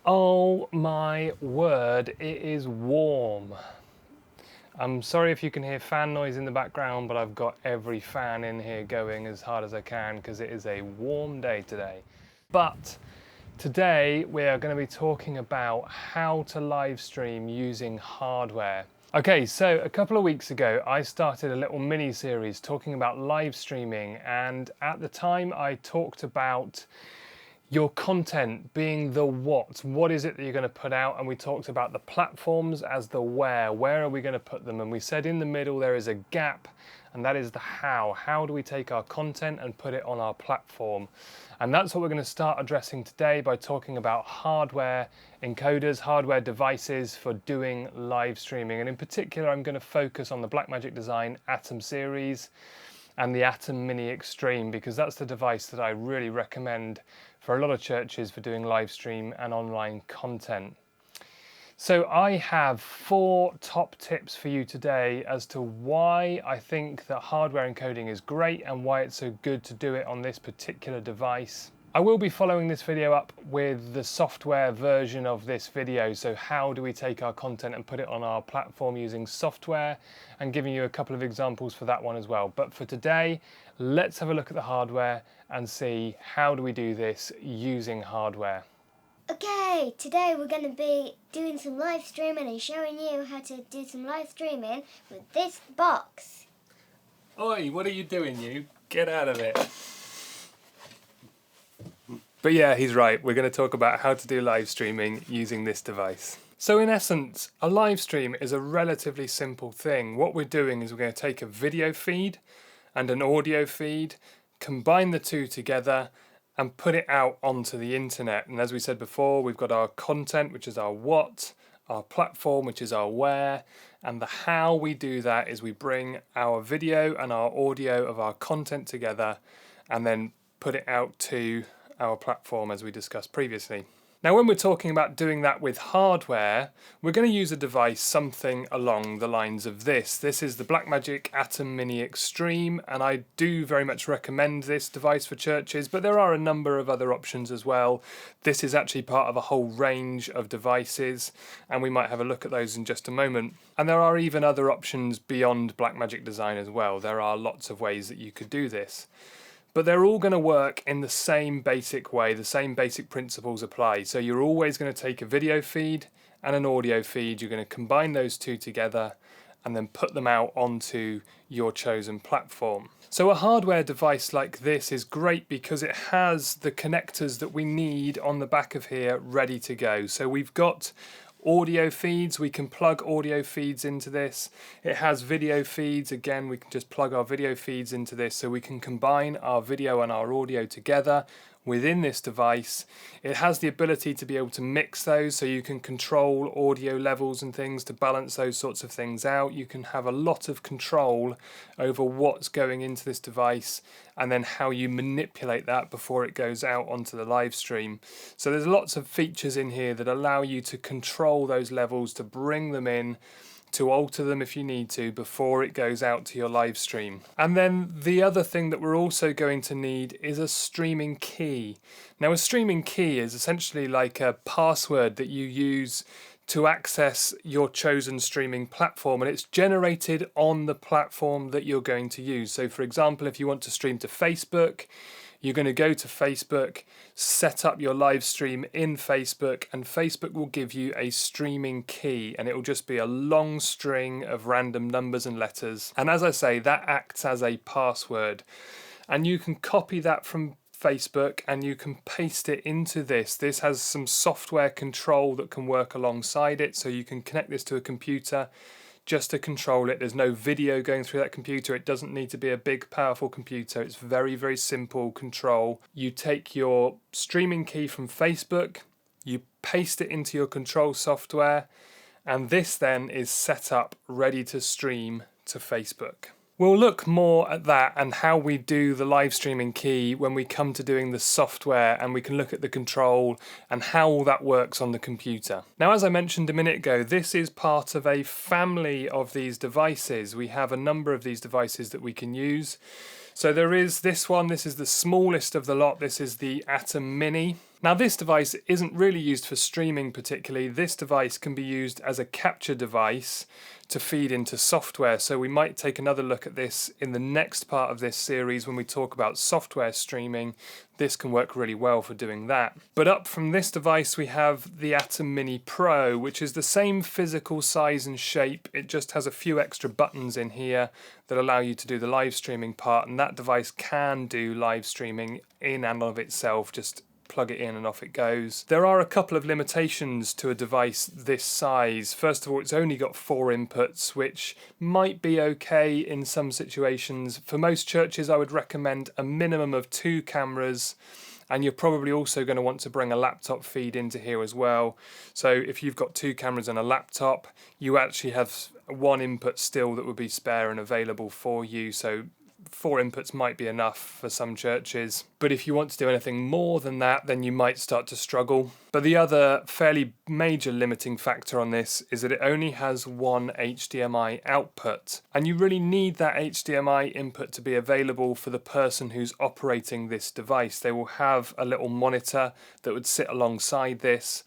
Oh my word, it is warm. I'm sorry if you can hear fan noise in the background, but I've got every fan in here going as hard as I can because it is a warm day today. But today we are going to be talking about how to live stream using hardware. Okay, so a couple of weeks ago I started a little mini series talking about live streaming, and at the time I talked about your content being the what is it that you're going to put out, and we talked about the platforms as the where are we going to put them, and we said in the middle there is a gap, and that is the how do we take our content and put it on our platform. And that's what we're going to start addressing today by talking about hardware encoders, hardware devices for doing live streaming, and in particular I'm going to focus on the Blackmagic Design ATEM series and the ATEM Mini Extreme, because that's the device that I really recommend for a lot of churches for doing live stream and online content. So I have 4 top tips for you today as to why I think that hardware encoding is great and why it's so good to do it on this particular device. I will be following this video up with the software version of this video, so how do we take our content and put it on our platform using software, and giving you a couple of examples for that one as well. But for today, let's have a look at the hardware and see how do we do this using hardware. Okay, today we're going to be doing some live streaming and showing you how to do some live streaming with this box. Oi, what are you doing, you? Get out of it. But yeah, he's right. We're going to talk about how to do live streaming using this device. So in essence, a live stream is a relatively simple thing. What we're doing is we're going to take a video feed and an audio feed, combine the two together and put it out onto the internet. And as we said before, we've got our content, which is our what, our platform, which is our where, and the how we do that is we bring our video and our audio of our content together and then put it out to our platform, as we discussed previously. Now, when we're talking about doing that with hardware, we're going to use a device something along the lines of this. This is the Blackmagic ATEM Mini Extreme, and I do very much recommend this device for churches, but there are a number of other options as well. This is actually part of a whole range of devices, and we might have a look at those in just a moment. And there are even other options beyond Blackmagic Design as well. There are lots of ways that you could do this. But they're all going to work in the same basic way, the same basic principles apply. So you're always going to take a video feed and an audio feed, you're going to combine those two together and then put them out onto your chosen platform. So a hardware device like this is great because it has the connectors that we need on the back of here ready to go. So we've got audio feeds, we can plug audio feeds into this. It has video feeds, again we can just plug our video feeds into this, so we can combine our video and our audio together within this device. It has the ability to be able to mix those, so you can control audio levels and things to balance those sorts of things out. You can have a lot of control over what's going into this device and then how you manipulate that before it goes out onto the live stream. So there's lots of features in here that allow you to control those levels, to bring them in, to alter them if you need to before it goes out to your live stream. And then the other thing that we're also going to need is a streaming key. Now, a streaming key is essentially like a password that you use to access your chosen streaming platform, and it's generated on the platform that you're going to use. So for example, if you want to stream to Facebook, you're going to go to Facebook, set up your live stream in Facebook, and Facebook will give you a streaming key, and it will just be a long string of random numbers and letters. And as I say, that acts as a password. And you can copy that from Facebook and you can paste it into this. This has some software control that can work alongside it, so you can connect this to a computer just to control it. There's no video going through that computer. It doesn't need to be a big powerful computer. It's very, very simple control. You take your streaming key from Facebook, you paste it into your control software, and this then is set up ready to stream to Facebook. We'll look more at that and how we do the live streaming key when we come to doing the software, and we can look at the control and how all that works on the computer. Now, as I mentioned a minute ago, this is part of a family of these devices. We have a number of these devices that we can use. So there is this one, this is the smallest of the lot, this is the ATEM Mini. Now this device isn't really used for streaming particularly. This device can be used as a capture device to feed into software. So we might take another look at this in the next part of this series when we talk about software streaming. This can work really well for doing that. But up from this device we have the ATEM Mini Pro, which is the same physical size and shape. It just has a few extra buttons in here that allow you to do the live streaming part, and that device can do live streaming in and of itself. Just plug it in and off it goes. There are a couple of limitations to a device this size. First of all, it's only got 4 inputs, which might be okay in some situations. For most churches, I would recommend a minimum of 2 cameras, and you're probably also going to want to bring a laptop feed into here as well. So if you've got 2 cameras and a laptop, you actually have 1 input still that would be spare and available for you. So 4 inputs might be enough for some churches, but if you want to do anything more than that, then you might start to struggle. But the other fairly major limiting factor on this is that it only has 1 HDMI output, and you really need that HDMI input to be available for the person who's operating this device. They will have a little monitor that would sit alongside this,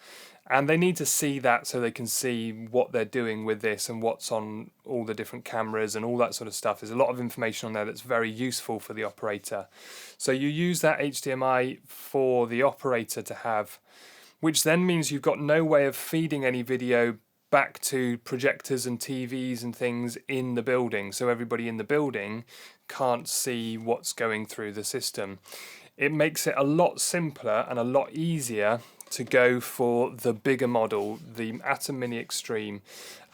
and they need to see that so they can see what they're doing with this and what's on all the different cameras and all that sort of stuff. There's a lot of information on there that's very useful for the operator. So you use that HDMI for the operator to have, which then means you've got no way of feeding any video back to projectors and TVs and things in the building. So everybody in the building can't see what's going through the system. It makes it a lot simpler and a lot easier to go for the bigger model, the ATEM Mini Extreme.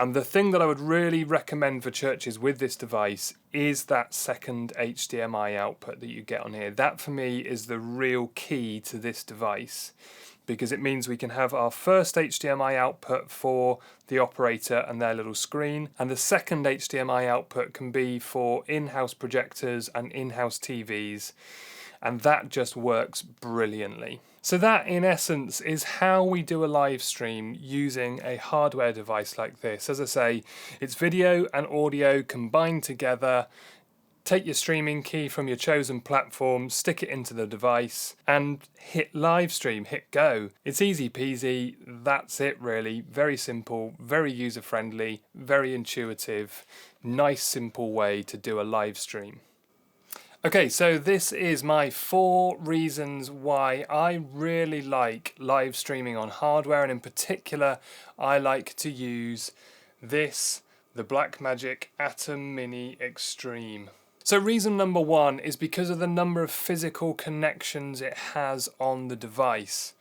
And the thing that I would really recommend for churches with this device is that second HDMI output that you get on here. That for me is the real key to this device, because it means we can have our first HDMI output for the operator and their little screen, and the second HDMI output can be for in-house projectors and in-house TVs, and that just works brilliantly. So that, in essence, is how we do a live stream using a hardware device like this. As I say, it's video and audio combined together. Take your streaming key from your chosen platform, stick it into the device, and hit live stream, hit go. It's easy peasy, that's it really. Very simple, very user friendly, very intuitive, nice simple way to do a live stream. Okay, so this is my 4 reasons why I really like live streaming on hardware, and in particular I like to use this, the Blackmagic ATEM Mini Extreme. So reason number 1 is because of the number of physical connections it has on the device.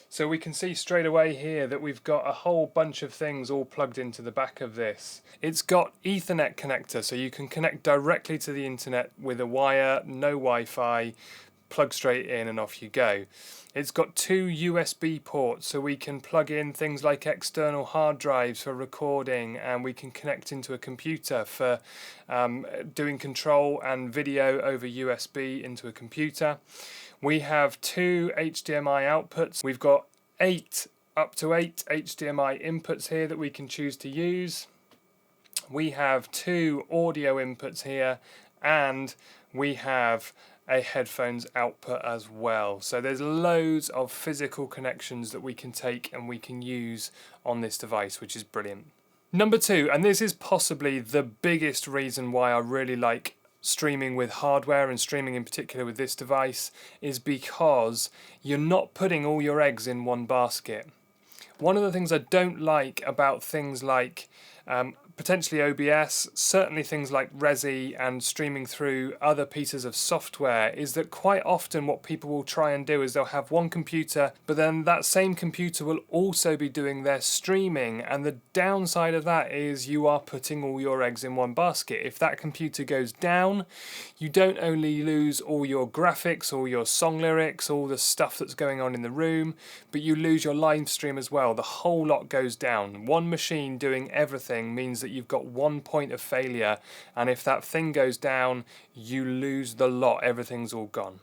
So we can see straight away here that we've got a whole bunch of things all plugged into the back of this. It's got Ethernet connector, so you can connect directly to the internet with a wire, no Wi-Fi, plug straight in and off you go. It's got 2 USB ports, so we can plug in things like external hard drives for recording, and we can connect into a computer for doing control and video over USB into a computer. We have 2 HDMI outputs. We've got up to 8 HDMI inputs here that we can choose to use. We have 2 audio inputs here, and we have a headphones output as well. So there's loads of physical connections that we can take and we can use on this device, which is brilliant. Number 2, and this is possibly the biggest reason why I really like streaming with hardware and streaming in particular with this device, is because you're not putting all your eggs in one basket. One of the things I don't like about things like potentially OBS, certainly things like Resi and streaming through other pieces of software, is that quite often what people will try and do is they'll have one computer, but then that same computer will also be doing their streaming, and the downside of that is you are putting all your eggs in one basket. If that computer goes down, you don't only lose all your graphics, all your song lyrics, all the stuff that's going on in the room, but you lose your live stream as well. The whole lot goes down. One machine doing everything means that you've got one point of failure, and if that thing goes down, you lose the lot. Everything's all gone.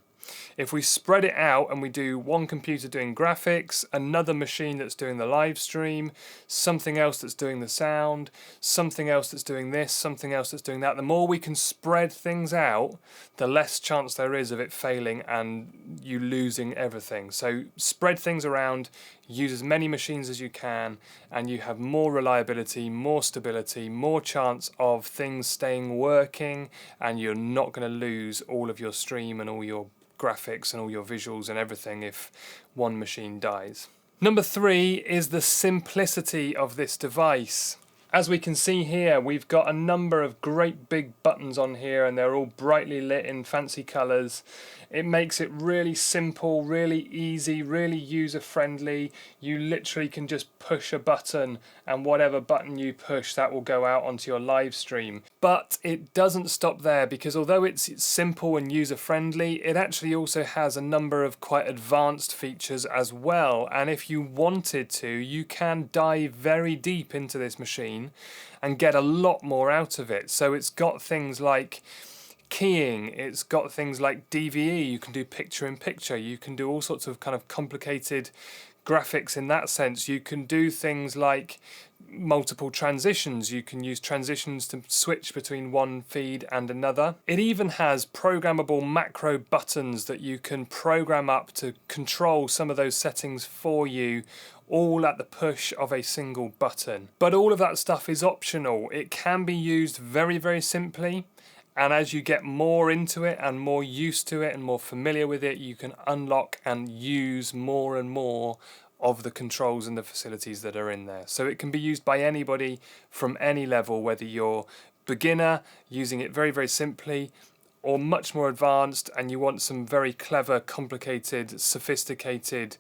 If we spread it out and we do one computer doing graphics, another machine that's doing the live stream, something else that's doing the sound, something else that's doing this, something else that's doing that, the more we can spread things out, the less chance there is of it failing and you losing everything. So spread things around, use as many machines as you can, and you have more reliability, more stability, more chance of things staying working, and you're not going to lose all of your stream and all your graphics and all your visuals and everything if one machine dies. Number 3 is the simplicity of this device. As we can see here, we've got a number of great big buttons on here and they're all brightly lit in fancy colours. It makes it really simple, really easy, really user-friendly. You literally can just push a button and whatever button you push, that will go out onto your live stream. But it doesn't stop there, because although it's simple and user-friendly, it actually also has a number of quite advanced features as well. And if you wanted to, you can dive very deep into this machine and get a lot more out of it. So it's got things like keying, it's got things like DVE, you can do picture in picture, you can do all sorts of kind of complicated graphics in that sense. You can do things like multiple transitions, you can use transitions to switch between one feed and another. It even has programmable macro buttons that you can program up to control some of those settings for you, all at the push of a single button. But all of that stuff is optional. It can be used very, very simply. And as you get more into it and more used to it and more familiar with it, you can unlock and use more and more of the controls and the facilities that are in there. So it can be used by anybody from any level, whether you're beginner, using it very, very simply, or much more advanced and you want some very clever, complicated, sophisticated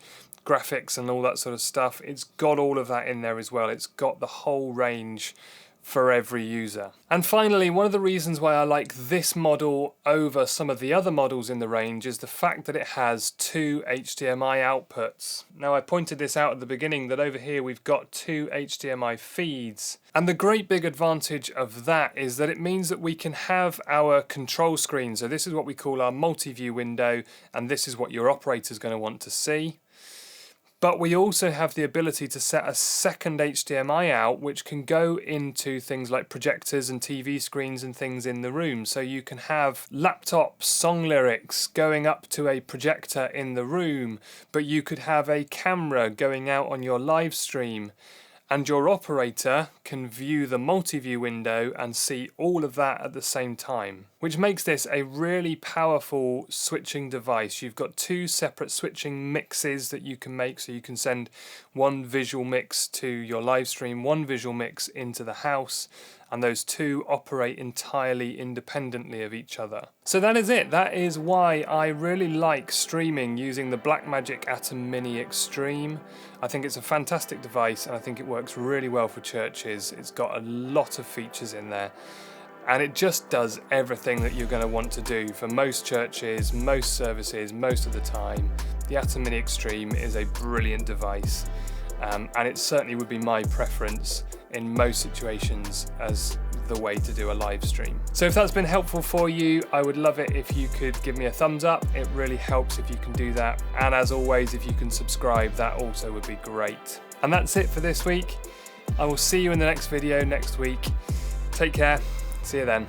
graphics and all that sort of stuff. It's got all of that in there as well. It's got the whole range for every user. And finally, one of the reasons why I like this model over some of the other models in the range is the fact that it has 2 HDMI outputs. Now, I pointed this out at the beginning that over here we've got 2 HDMI feeds. And the great big advantage of that is that it means that we can have our control screen. So this is what we call our multi-view window, and this is what your operator is going to want to see. But we also have the ability to set a second HDMI out, which can go into things like projectors and TV screens and things in the room. So you can have laptop song lyrics going up to a projector in the room, but you could have a camera going out on your live stream. And your operator can view the multi-view window and see all of that at the same time, which makes this a really powerful switching device. You've got 2 separate switching mixes that you can make, so you can send one visual mix to your live stream, one visual mix into the house, and those 2 operate entirely independently of each other. So that is it. That is why I really like streaming using the Blackmagic ATEM Mini Extreme. I think it's a fantastic device and I think it works really well for churches. It's got a lot of features in there and it just does everything that you're going to want to do for most churches, most services, most of the time. The ATEM Mini Extreme is a brilliant device. And it certainly would be my preference in most situations as the way to do a live stream. So if that's been helpful for you, I would love it if you could give me a thumbs up. It really helps if you can do that. And as always, if you can subscribe, that also would be great. And that's it for this week. I will see you in the next video next week. Take care. See you then.